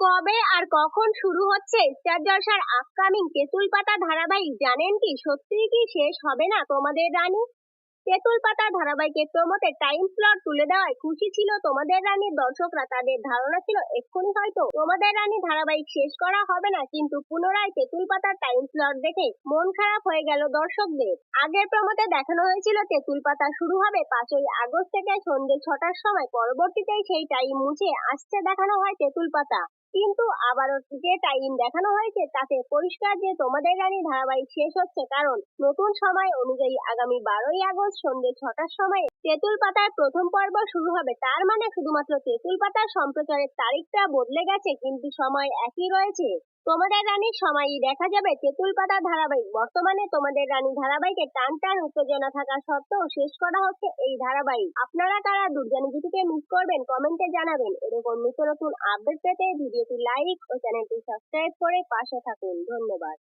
কবে আর কখন শুরু হচ্ছে স্টার জলসার আপকামিং তেঁতুল পাতা ধারাবাহিক? জানেন কি সত্যিই কি শেষ হবে না তোমাদের রানী? তেঁতুল পাতা ধারাবাহিকের প্রমোতে টাইম স্লট তুলে দেওয়ায় খুশি ছিল তোমাদের রানীর দর্শকরা। তাদের ধারণা ছিল এক্ষুনি হয়তো তোমাদের রানী ধারাবাহিক শেষ করা হবে না, কিন্তু পুনরায় তেঁতুল পাতার টাইম স্লট দেখে মন খারাপ হয়ে গেল দর্শকদের। আগের প্রমোতে দেখানো হয়েছিল তেঁতুল পাতা শুরু হবে 5ই আগস্ট থেকে সন্ধ্যে 6টার সময়। পরবর্তীতেই সেই টাইম মুছে আসছে দেখানো হয় তেঁতুল পাতা, কিন্তু আবারও যে টাইম দেখানো হয়েছে তাতে পরিষ্কার যে তোমাদের রানী ধারাবাহিক শেষ হচ্ছে, কারণ নতুন সময় অনুযায়ী আগামী 12ই আগস্ট সন্ধ্যে 6টার সময় তেঁতুল পাতার প্রথম পর্ব শুরু হবে। তার মানে শুধুমাত্র তেঁতুল পাতার সম্প্রচারের তারিখটা বদলে গেছে, কিন্তু সময় একই রয়েছে। তোমাদের রানীর সময়ই দেখা যাবে তেঁতুল পাতা ধারাবাহিক। বর্তমানে তোমাদের রানী ধারাবাহিকে টান টান উত্তেজনা থাকা সত্ত্বেও শেষ করা হচ্ছে এই ধারাবাহিক। আপনারা কারা দুর্জানি জুটিকে মিস করবেন কমেন্টে জানাবেন। এরকম নিত্য নতুন আপডেট পেতে ভিডিওটি লাইক ও চ্যানেলটি সাবস্ক্রাইব করে পাশে থাকুন। ধন্যবাদ।